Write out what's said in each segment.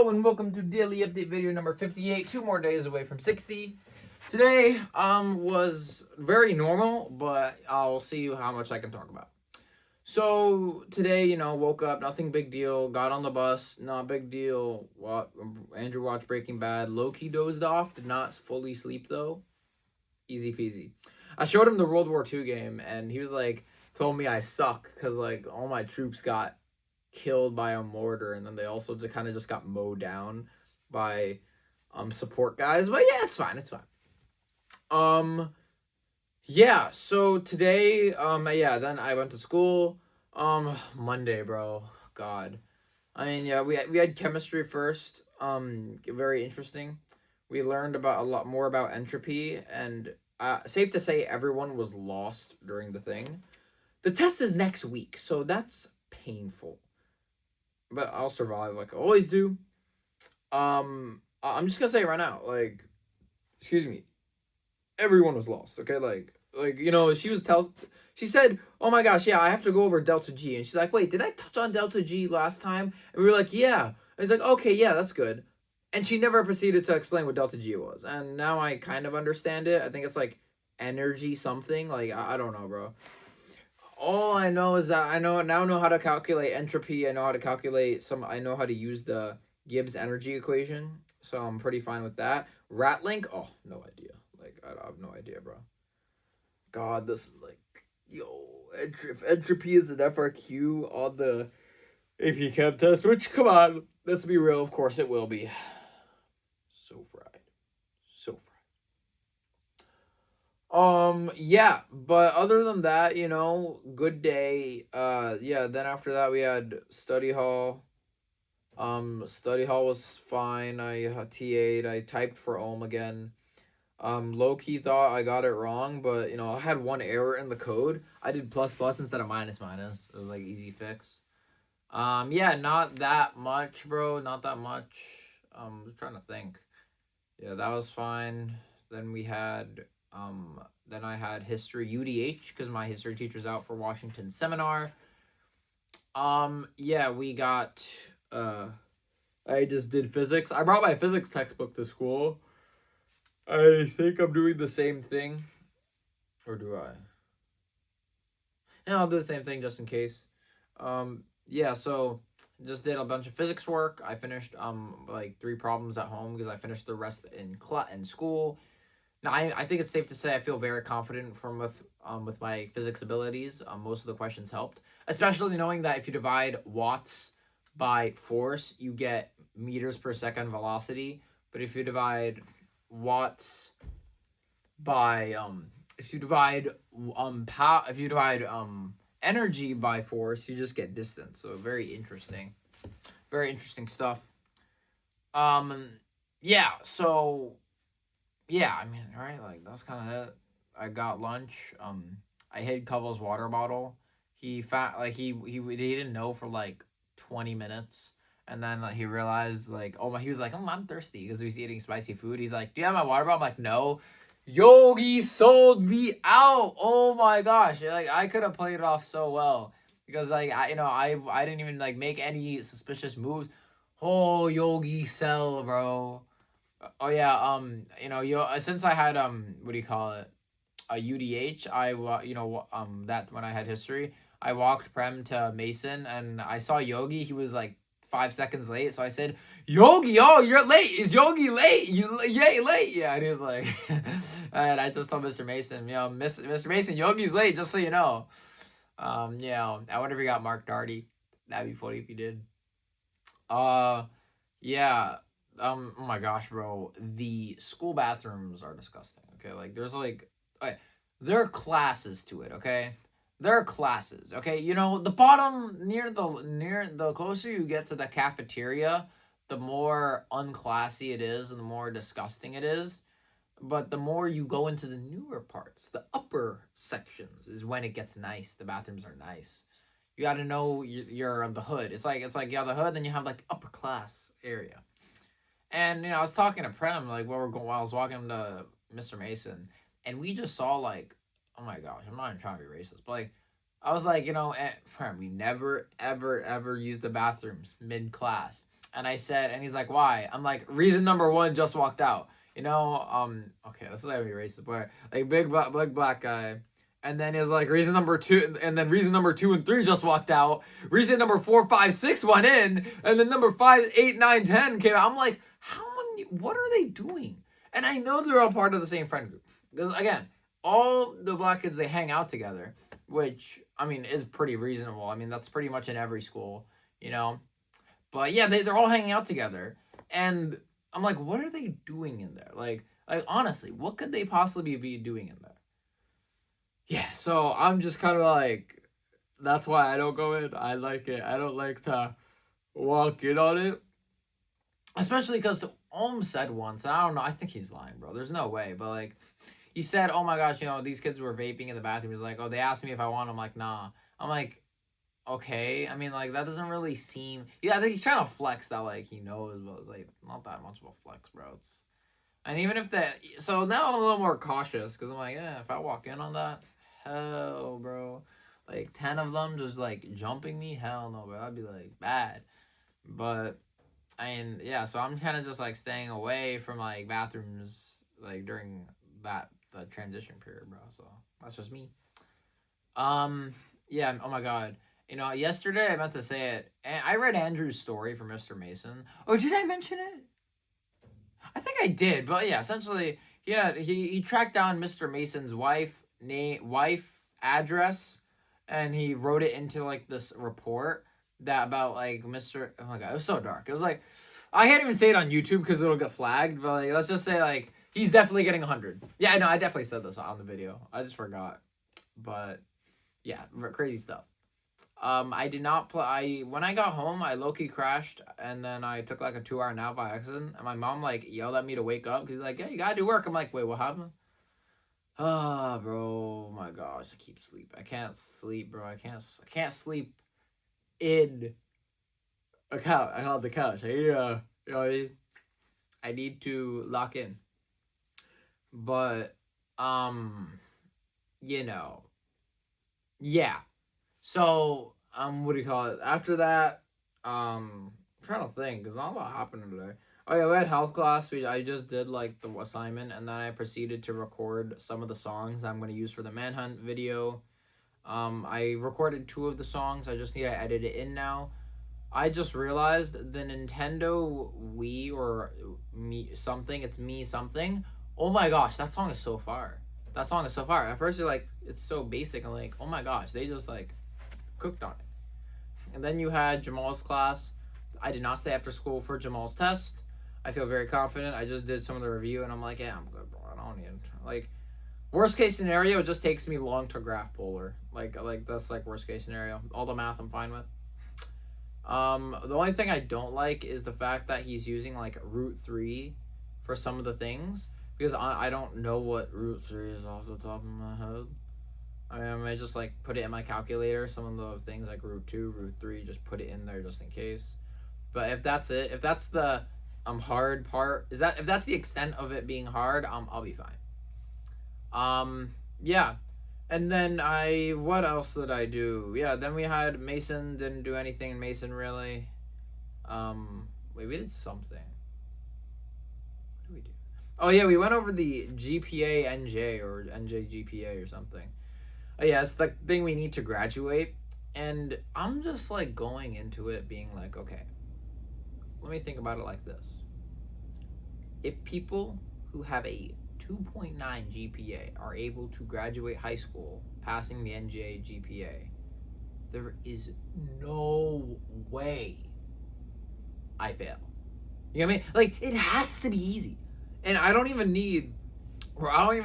Hello and welcome to daily update video number 58. 2 more days away from 60. Today was very normal, but I'll see how much I can talk about. So today, woke up, nothing big deal. Got on the bus, not big deal. Andrew watched Breaking Bad. Low-key dozed off. Did not fully sleep though. Easy peasy. I showed him the World War II game, and he was like, told me I suck because like all my troops got killed by a mortar, and then they also just got mowed down by support guys. But yeah, it's fine. Yeah, so today then I went to school. Monday, bro. God. I mean, yeah, we had chemistry first. Very interesting. We learned about a lot more about entropy, and safe to say everyone was lost during the thing. The test is next week, so that's painful. But I'll survive like I always do. I'm just gonna say right now, like, excuse me, everyone was lost. Okay, she said, "Oh my gosh, yeah, I have to go over delta G," and she's like, "Wait, did I touch on delta G last time?" And we were like, "Yeah." And it's like, "Okay, yeah, that's good." And she never proceeded to explain what delta G was, and now I kind of understand it. I think it's like energy something. Like I don't know, bro. All I know is that I know how to calculate entropy. I know how to calculate I know how to use the Gibbs energy equation. So I'm pretty fine with that. Ratlink? Oh, no idea. Like I have no idea, bro. God, this like if entropy is an FRQ on the AP Chem test, which come on, let's be real, of course it will be. So fried. So fried. Yeah, but other than that, good day. Yeah, then after that we had study hall. Study hall was fine. I TA'd. I typed for Ohm again. Low key thought I got it wrong, but I had one error in the code. I did plus plus instead of minus minus. It was like easy fix. Yeah, not that much, bro. Not that much. I'm trying to think. Yeah, that was fine. Then we had then I had history UDH because my history teacher's out for Washington seminar. Yeah, we got I just did physics. I brought my physics textbook to school. I think I'm doing the same thing. Or do I? Yeah, I'll do the same thing just in case. Yeah, so just did a bunch of physics work. I finished like 3 problems at home because I finished the rest in school. Now, I think it's safe to say I feel very confident with my physics abilities. Most of the questions helped, especially knowing that if you divide watts by force, you get meters per second velocity. But if you divide watts by if you divide energy by force, you just get distance. So very interesting stuff. Yeah. So yeah, I mean, right, like that's kind of it. I got lunch. I hid Covell's water bottle. He he didn't know for like 20 minutes, and then like he realized like he was like, "Oh, I'm thirsty," because he was eating spicy food. He's like, "Do you have my water bottle?" I'm like, "No." Yogi sold me out. Oh my gosh, like I could have played it off so well because like I didn't even like make any suspicious moves. Oh, Yogi sell, bro. Oh yeah, since I had what do you call it, a UDH, that when I had history, I walked Prem to Mason and I saw Yogi. He was like 5 seconds late, so I said, "Yogi, oh, you're late. Is Yogi late? Yay late." Yeah, and he was like, and I just told Mr. Mason, Mr. Mason, Yogi's late, just so you know. Yeah, I wonder if he got Mark Darty. That'd be funny if he did. Yeah. Oh my gosh, bro. The school bathrooms are disgusting. Okay, like there's like, okay, there are classes to it. Okay, there are classes. Okay, the bottom near the closer you get to the cafeteria, the more unclassy it is and the more disgusting it is. But the more you go into the newer parts, the upper sections, is when it gets nice. The bathrooms are nice. You got to know you're the hood. It's like you have the hood, then you have like upper class area. And I was talking to Prem like while I was walking to Mr. Mason, and we just saw like, oh my gosh, I'm not even trying to be racist, but like, I was like, Prem, we never ever ever use the bathrooms mid class. And I said, and he's like, why? I'm like, reason number one just walked out. Okay, this is gonna be racist, but like big black guy. And then is like reason number two, and then reason number 2 and 3 just walked out. Reason number 4, 5, 6 went in, and then number 5, 8, 9, 10 came out. I'm like, how many? What are they doing? And I know they're all part of the same friend group because again, all the black kids they hang out together, which I mean is pretty reasonable. I mean that's pretty much in every school, you know. But yeah, they're all hanging out together, and I'm like, what are they doing in there? Like honestly, what could they possibly be doing in there? Yeah, so I'm just kind of like, that's why I don't go in. I like it. I don't like to walk in on it, especially because Ohm said once, and I don't know. I think he's lying, bro. There's no way, but like, he said, "Oh my gosh, these kids were vaping in the bathroom." He's like, "Oh, they asked me if I want." I'm like, "Nah." I'm like, okay. I mean, like that doesn't really seem. Yeah, I think he's trying to flex that like he knows, but it's like not that much of a flex, bro. It's and even if that, so now I'm a little more cautious because I'm like, yeah, if I walk in on that, hell, bro, like 10 of them just like jumping me, hell no, bro, I'd be like bad. But I mean, yeah, so I'm kind of just like staying away from like bathrooms like during the transition period, bro. So that's just me. Yeah. Oh my god. Yesterday I meant to say it. And I read Andrew's story for Mr. Mason. Oh, did I mention it? I think I did, but yeah, essentially, he tracked down Mr. Mason's wife address, and he wrote it into like this report that about like Mr. Oh my god, it was so dark. It was like I can't even say it on YouTube because it'll get flagged. But like, let's just say like he's definitely getting 100. Yeah, I know. I definitely said this on the video. I just forgot, but yeah, crazy stuff. I did not play. When I got home, I low key crashed, and then I took like a 2 hour nap by accident. And my mom like yelled at me to wake up. He's like, "Yeah, you gotta do work." I'm like, "Wait, what happened?" Ah, bro, oh my gosh, I keep sleep. I can't sleep, bro. I can't sleep in a couch. I on the couch. I need to lock in. But you know, yeah. So, what do you call it? After that, I'm trying to think, because not a lot happened today. Oh yeah, we had health class. I just did like the assignment, and then I proceeded to record some of the songs I'm going to use for the Manhunt video. I recorded 2 of the songs. I just need to edit it in now. I just realized the Nintendo Wii or me something. It's me something. Oh my gosh, that song is so fire. That song is so fire. At first, you're like, it's so basic. I'm like, oh my gosh, they just like cooked on it. And then you had Jamal's class. I did not stay after school for Jamal's test. I feel very confident. I just did some of the review, and I'm like, yeah, I'm good, bro. I don't need it. Like, worst case scenario, it just takes me long to graph polar. Like that's like worst case scenario. All the math I'm fine with. The only thing I don't like is the fact that he's using like root 3 for some of the things because I don't know what root 3 is off the top of my head. I mean, I might just like put it in my calculator. Some of the things like root 2, root 3, just put it in there just in case. But if that's it, if that's the hard part, if that's the extent of it being hard, I'll be fine. Yeah. And then what else did I do? Yeah, then we had Mason, didn't do anything in Mason really. Wait, we did something. What did we do? Oh yeah, we went over the GPA NJ or NJ GPA or something. Oh yeah, it's the thing we need to graduate. And I'm just like going into it being like, okay, let me think about it like this. If people who have a 2.9 GPA are able to graduate high school passing the NJ GPA, there is no way I fail. You know what I mean? Like, it has to be easy. And I don't even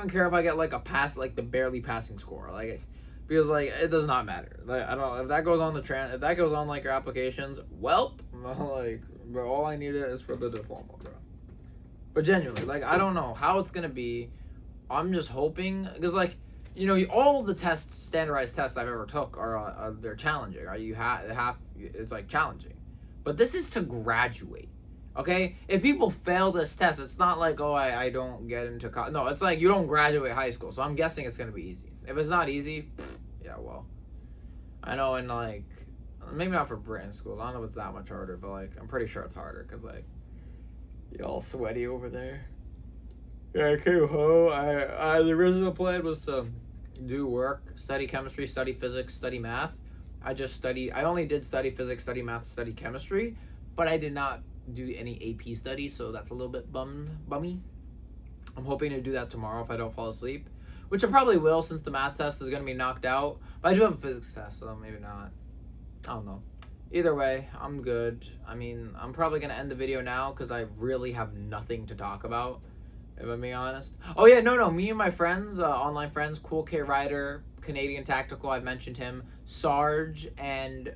care if I get like a pass, like the barely passing score. Like, because like it does not matter. Like I don't if that goes on if that goes on like your applications, well, like bro, all I need is for the diploma, bro. But genuinely, like I don't know how it's gonna be. I'm just hoping because like all the standardized tests I've ever took are they're challenging. Right? It's like challenging, but this is to graduate. Okay, if people fail this test, it's not like I don't get into college. No, it's like you don't graduate high school. So I'm guessing it's gonna be easy. If it's not easy, yeah, well, I know in like maybe not for Britain schools. I don't know if it's that much harder, but like I'm pretty sure it's harder because like you're all sweaty over there. Yeah, I came home. The original plan was to do work, study chemistry, study physics, study math. I only did study physics, study math, study chemistry, but I did not do any AP studies, so that's a little bit bummy. I'm hoping to do that tomorrow if I don't fall asleep, which I probably will since the math test is going to be knocked out. But I do have a physics test, so maybe not. I don't know. Either way, I'm good. I mean, I'm probably going to end the video now because I really have nothing to talk about, if I'm being honest. Oh, yeah, no. Me and my friends, online friends, Cool K Rider, Canadian Tactical, I've mentioned him, Sarge, and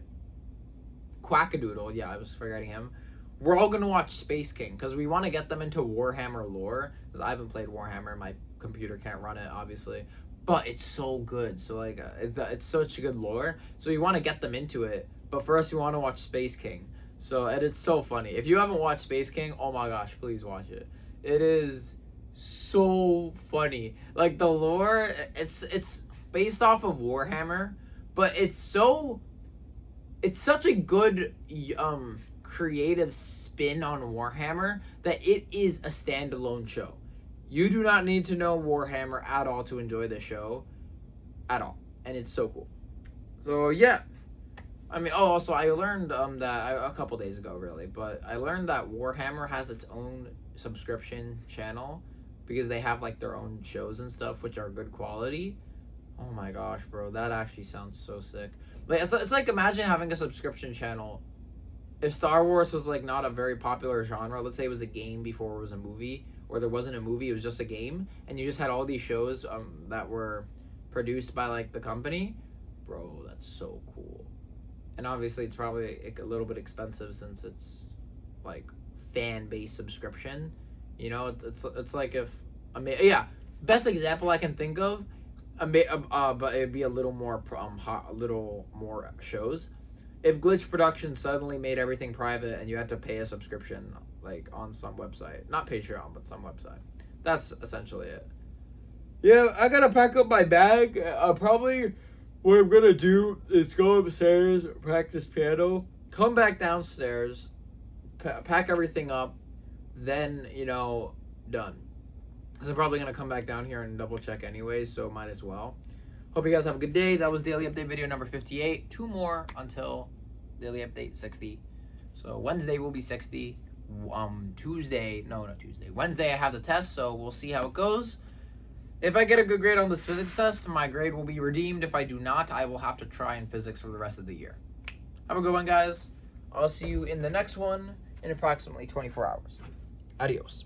Quackadoodle. Yeah, I was forgetting him. We're all going to watch Space King because we want to get them into Warhammer lore because I haven't played Warhammer. My computer can't run it, obviously. But it's so good. So, like, it's such a good lore. So, you want to get them into it. But first, we want to watch Space King. So, and it's so funny. If you haven't watched Space King, oh my gosh, please watch it. It is so funny. Like, the lore, it's based off of Warhammer. But it's such a good, creative spin on Warhammer that it is a standalone show. You do not need to know Warhammer at all to enjoy the show at all, and it's so cool. So yeah, I mean, also I learned that a couple days ago, really, but I learned that Warhammer has its own subscription channel because they have like their own shows and stuff which are good quality. Oh my gosh, bro, that actually sounds so sick. Like it's like imagine having a subscription channel. If Star Wars was like not a very popular genre, let's say it was a game before it was a movie, or there wasn't a movie, it was just a game, and you just had all these shows that were produced by like the company, bro, that's so cool. And obviously it's probably a little bit expensive since it's like fan-based subscription. You know, it's like if best example I can think of, but it'd be a little more shows. If Glitch Productions suddenly made everything private and you had to pay a subscription, like on some website, not Patreon, but some website, that's essentially it. Yeah, I gotta pack up my bag. Probably what I'm gonna do is go upstairs, practice piano, come back downstairs, pack everything up, then, done. Because I'm probably gonna come back down here and double check anyway, so might as well. Hope you guys have a good day. That was Daily Update video number 58. 2 more until Daily Update 60. So Wednesday will be 60. Wednesday I have the test, so we'll see how it goes. If I get a good grade on this physics test, my grade will be redeemed. If I do not, I will have to try in physics for the rest of the year. Have a good one, guys. I'll see you in the next one in approximately 24 hours. Adios.